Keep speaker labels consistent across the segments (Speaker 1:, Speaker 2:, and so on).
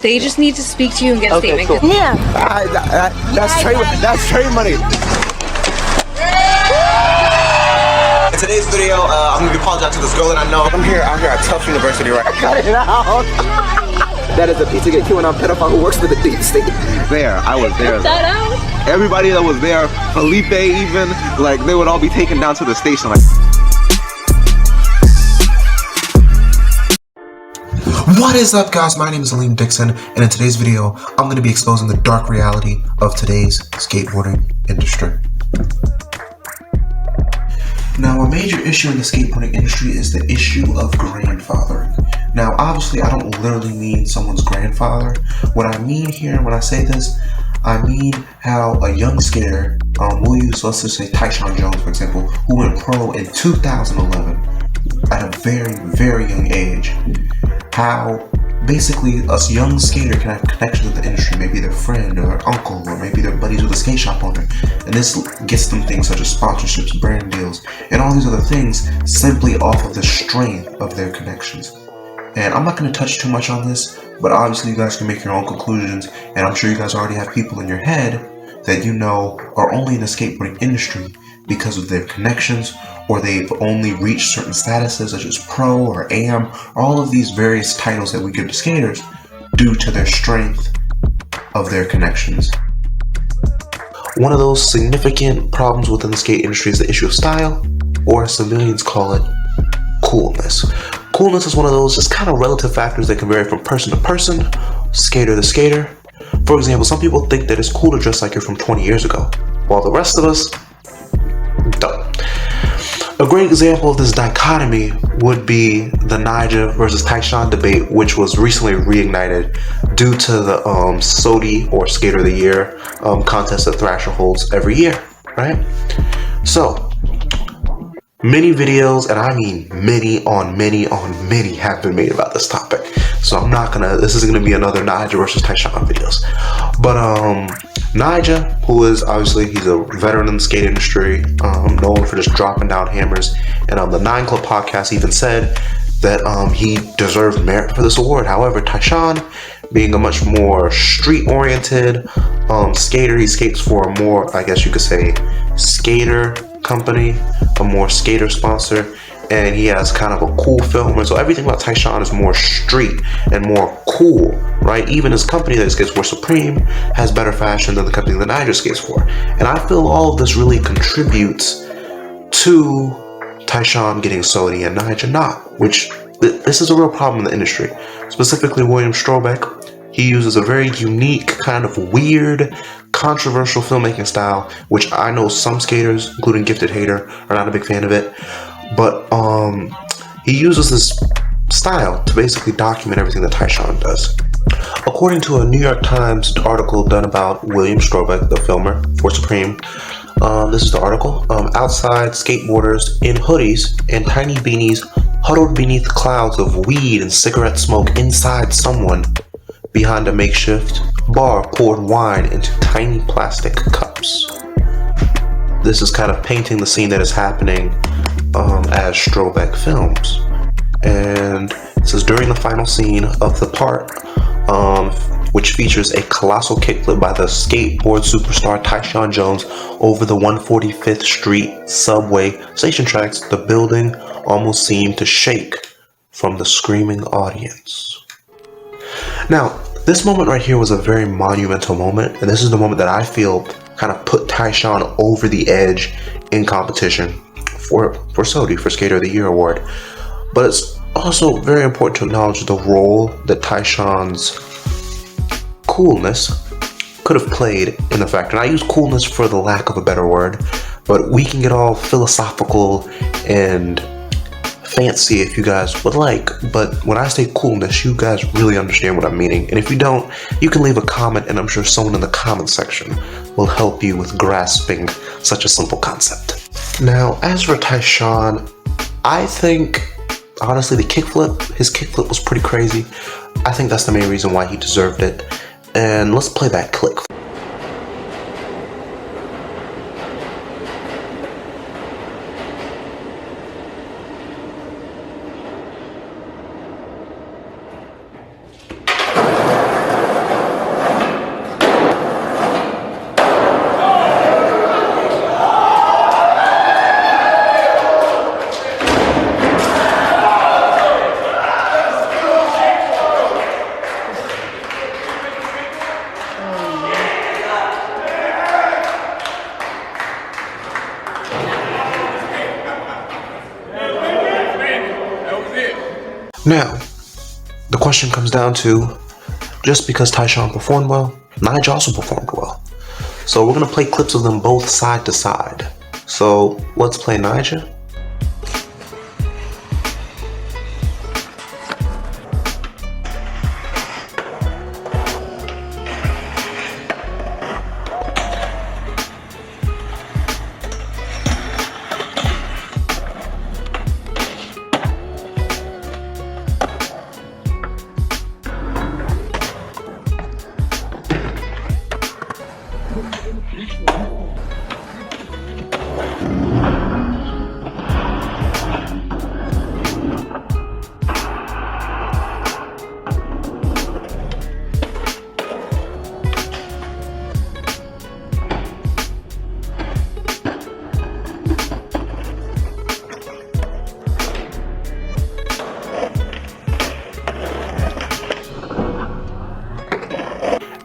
Speaker 1: They just need to speak to you and get a statement.
Speaker 2: Cool.
Speaker 3: Yeah.
Speaker 2: That's trade money. In today's video, I'm gonna be apologizing to this girl that I know. I'm here at Tufts University, right? Cut it out. That is a Pizzagate QAnon pedophile who works for the deep state. I was there.
Speaker 1: That out?
Speaker 2: Everybody that was there, Felipe even, like they would all be taken down to the station. Like, what is up, guys? My name is Liam Dixon, and in today's video, I'm going to be exposing the dark reality of today's skateboarding industry. Now, a major issue in the skateboarding industry is the issue of grandfathering. Now, obviously, I don't literally mean someone's grandfather. What I mean here when I say this, I mean how a young skater, we'll use, let's just say Tyshawn Jones, for example, who went pro in 2011 at a very, very young age. How basically a young skater can have connection with the industry, maybe their friend or uncle, or maybe they're buddies with a skate shop owner, and this gets them things such as sponsorships, brand deals, and all these other things simply off of the strength of their connections. And I'm not going to touch too much on this, but obviously you guys can make your own conclusions, and I'm sure you guys already have people in your head that you know are only in the skateboarding industry because of their connections, or they've only reached certain statuses such as pro or AM, all of these various titles that we give to skaters due to their strength of their connections. One of those significant problems within the skate industry is the issue of style, or as civilians call it, coolness. Coolness is one of those just kind of relative factors that can vary from person to person, skater to skater. For example, some people think that it's cool to dress like you're from 20 years ago, while the rest of us don't. A great example of this dichotomy would be the Nyjah versus Tyshawn debate, which was recently reignited due to the SOTY, or Skater of the Year, contest that Thrasher holds every year, right? So, many videos, and I mean many on many have been made about this topic. So this isn't gonna be another Nyjah versus Tyshawn videos. But Nyjah, who is obviously, he's a veteran in the skate industry, known for just dropping down hammers, and on the 9 Club podcast even said that he deserved merit for this award. However, Tyshawn, being a much more street-oriented skater, he skates for a more, I guess you could say, skater company, a more skater sponsor, and he has kind of a cool filmer. So everything about Tyshawn is more street and more cool, right? Even his company that he skates for, Supreme, has better fashion than the company that Nyjah skates for. And I feel all of this really contributes to Tyshawn getting SOTY and Nyjah not, which this is a real problem in the industry. Specifically, William Strobeck, he uses a very unique, kind of weird, controversial filmmaking style, which I know some skaters, including Gifted Hater, are not a big fan of it. But he uses this style to basically document everything that Tyshawn does. According to a New York Times article done about William Strobeck, the filmer for Supreme, this is the article. Outside, skateboarders in hoodies and tiny beanies huddled beneath clouds of weed and cigarette smoke inside someone behind a makeshift bar poured wine into tiny plastic cups. This is kind of painting the scene that is happening as Strobeck films. And it says, during the final scene of the part, which features a colossal kickflip by the skateboard superstar Tyshawn Jones over the 145th Street subway station tracks, the building almost seemed to shake from the screaming audience. Now, this moment right here was a very monumental moment, and this is the moment that I feel kind of put Tyshawn over the edge in competition for SOTY, for Skater of the Year award. But it's also very important to acknowledge the role that Tyshawn's coolness could have played in the fact, and I use coolness for the lack of a better word, but we can get all philosophical and fancy if you guys would like, but when I say coolness, you guys really understand what I'm meaning. And if you don't, you can leave a comment, and I'm sure someone in the comment section will help you with grasping such a simple concept. Now, as for Tyshawn, I think honestly his kickflip was pretty crazy. I think that's the main reason why he deserved it. And let's play that clip. Now, the question comes down to, just because Tyshawn performed well, Nyjah also performed well. So we're gonna play clips of them both side to side. So let's play Nyjah.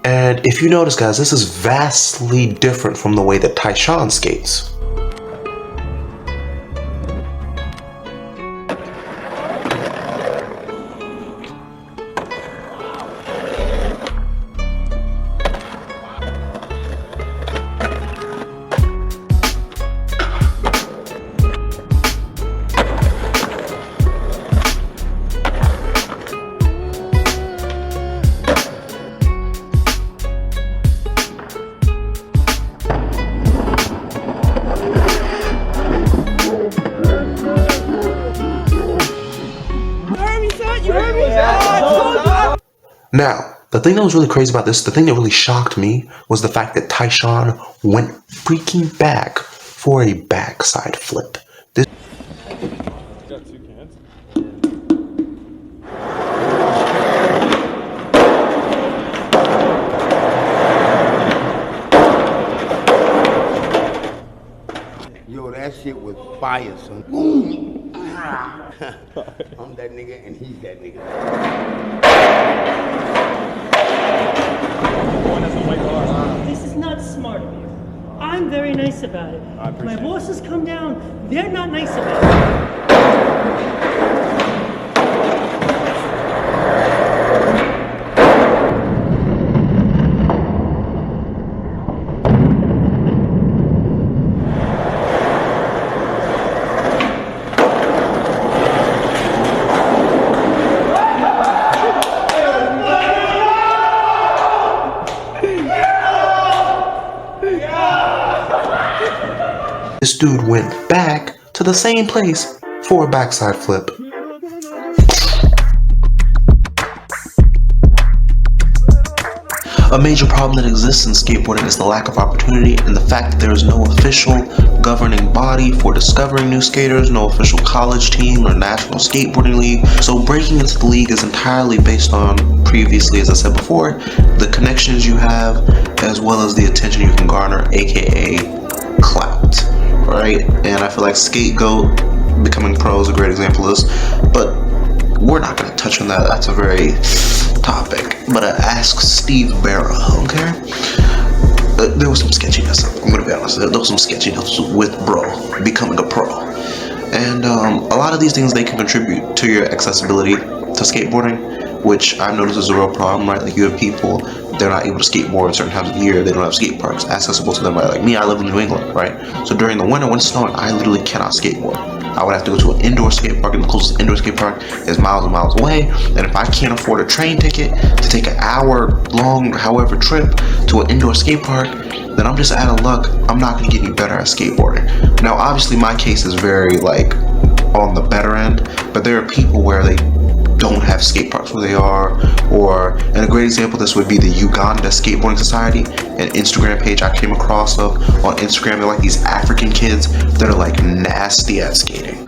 Speaker 2: And if you notice, guys, this is vastly different from the way that Tyshawn skates. Now, the thing that was really crazy about this, the thing that really shocked me, was the fact that Tyshawn went freaking back for a backside flip. This
Speaker 3: got 2 cans.
Speaker 4: Yo, that shit was fire, son. I'm that nigga and he's that nigga.
Speaker 5: This is not smart of you. I'm very nice about it. My bosses come down, they're not nice about it.
Speaker 2: This dude went back to the same place for a backside flip. A major problem that exists in skateboarding is the lack of opportunity and the fact that there is no official governing body for discovering new skaters, no official college team or national skateboarding league. So breaking into the league is entirely based on, previously as I said before, the connections you have as well as the attention you can garner, aka clout, right? And I feel like Scapegoat becoming pro is a great example of this, but we're not going to touch on that. That's a very topic. But Ask Steve Berra, okay? There was some sketchiness. I'm going to be honest. There was some sketchiness with bro becoming a pro. And a lot of these things, they can contribute to your accessibility to skateboarding, which I've noticed is a real problem, right? Like, you have people, they're not able to skateboard certain times of the year. They don't have skate parks accessible to them. Like me, I live in New England, right? So during the winter, when it's snowing, I literally cannot skateboard. I would have to go to an indoor skate park, and the closest indoor skate park is miles and miles away. And if I can't afford a train ticket to take an hour-long, however, trip to an indoor skate park, then I'm just out of luck. I'm not going to get any better at skateboarding. Now, obviously, my case is very, like, on the better end, but there are people where they don't have skate parks where they are, and a great example of this would be the Uganda Skateboarding Society, an Instagram page I came across of on Instagram. They're like these African kids that are like nasty at skating.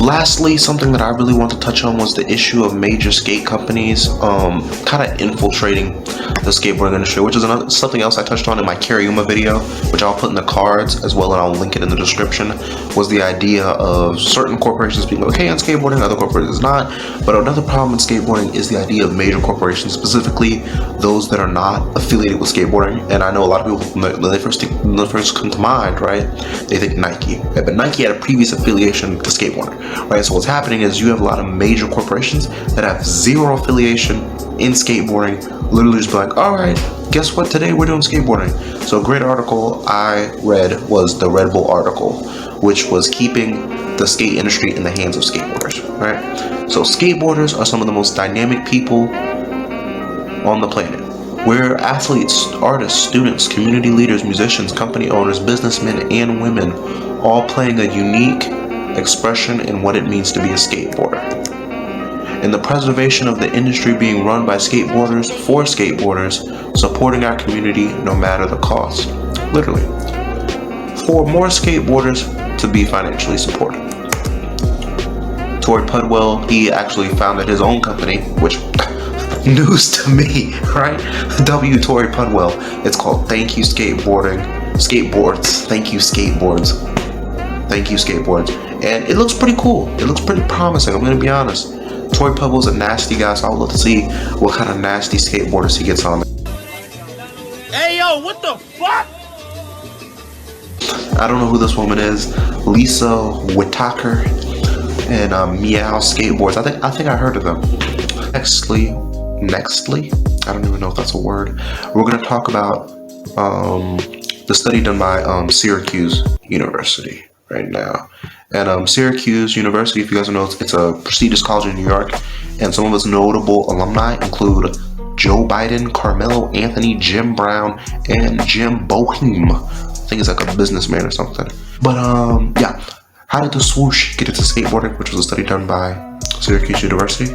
Speaker 2: Lastly, something that I really want to touch on was the issue of major skate companies kind of infiltrating the skateboarding industry, which is something else I touched on in my Cariuma video, which I'll put in the cards as well, and I'll link it in the description. Was the idea of certain corporations being okay on skateboarding, other corporations not. But another problem in skateboarding is the idea of major corporations, specifically those that are not affiliated with skateboarding. And I know a lot of people, when they first come to mind, right, they think Nike, right? But Nike had a previous affiliation to skateboarding, right? So what's happening is you have a lot of major corporations that have zero affiliation in skateboarding, literally just be like, all right, guess what, today we're doing skateboarding. So a great article I read was the Red Bull article, which was keeping the skate industry in the hands of skateboarders, right? So skateboarders are some of the most dynamic people on the planet. We're athletes, artists, students, community leaders, musicians, company owners, businessmen, and women, all playing a unique expression in what it means to be a skateboarder. In the preservation of the industry being run by skateboarders for skateboarders, supporting our community no matter the cost. Literally. For more skateboarders to be financially supported. Tori Pudwell, he actually founded his own company, which news to me, right? Tori Pudwell. It's called Thank You Skateboards. Thank You Skateboards. Thank You Skateboards. And it looks pretty cool. It looks pretty promising, I'm gonna be honest. Tori Pudwell's a nasty guy, so I'll love to see what kind of nasty skateboarders he gets on.
Speaker 4: Hey, yo, what the fuck?
Speaker 2: I don't know who this woman is. Lisa Whitaker and Meow Skateboards. I think I heard of them. Nextly, I don't even know if that's a word. We're gonna talk about the study done by Syracuse University right now. And Syracuse University, if you guys don't know, it's a prestigious college in New York, and some of its notable alumni include Joe Biden, Carmelo Anthony, Jim Brown, and Jim Boeheim. I think he's like a businessman or something. But yeah, how did the swoosh get into skateboarding, which was a study done by Syracuse University.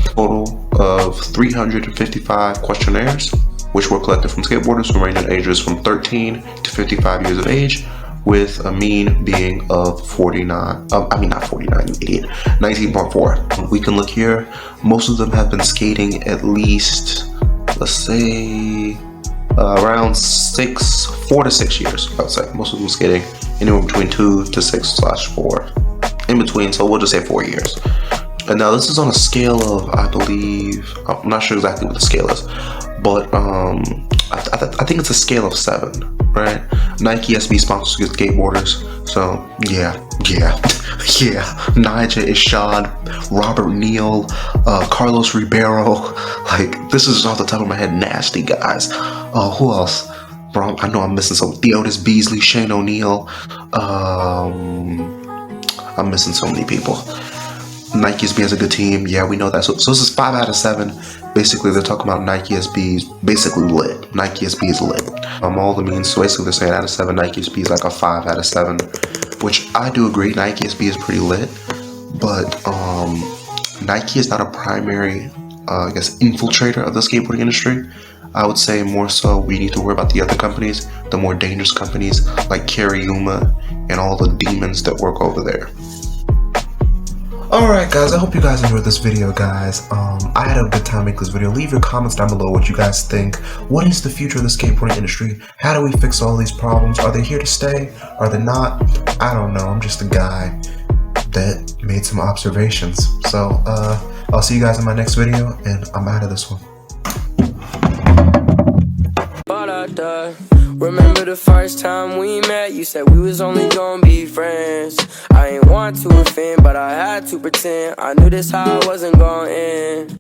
Speaker 2: Total of 355 questionnaires, which were collected from skateboarders who range in ages from 13 to 55 years of age, with a mean being of 49, not 49, you idiot, 19.4. We can look here. Most of them have been skating at least, let's say, around 4 to 6 years, I would say. Most of them skating anywhere between 2 to 6/4. In between, so we'll just say 4 years. And now this is on a scale of, I believe, I'm not sure exactly what the scale is, but I think it's a scale of 7, right? Nike SB sponsors skateboarders, so yeah. Nyjah Huston, Robert Neal, Carlos Ribeiro, like, this is off the top of my head, nasty guys. Who else? Bro, I know I'm missing some. Theodis Beasley, Shane O'Neill. I'm missing so many people. Nike SB has a good team. Yeah, we know that. So this is 5 out of 7. Basically, they're talking about Nike SB is basically lit. Nike SB is lit. All the means. So basically, they're saying out of 7, Nike SB is like a 5 out of 7, which I do agree. Nike SB is pretty lit, but Nike is not a primary, I guess, infiltrator of the skateboarding industry. I would say more so we need to worry about the other companies, the more dangerous companies like Cariuma and all the demons that work over there. Alright guys, I hope you guys enjoyed this video, guys. I had a good time making this video. Leave your comments down below what you guys think. What is the future of the skateboarding industry? How do we fix all these problems? Are they here to stay? Are they not? I don't know. I'm just a guy that made some observations. So, I'll see you guys in my next video, and I'm out of this one.
Speaker 6: Remember the first time we met, you said we was only gonna be friends. I ain't want to offend, but I had to pretend. I knew this how I wasn't gonna end.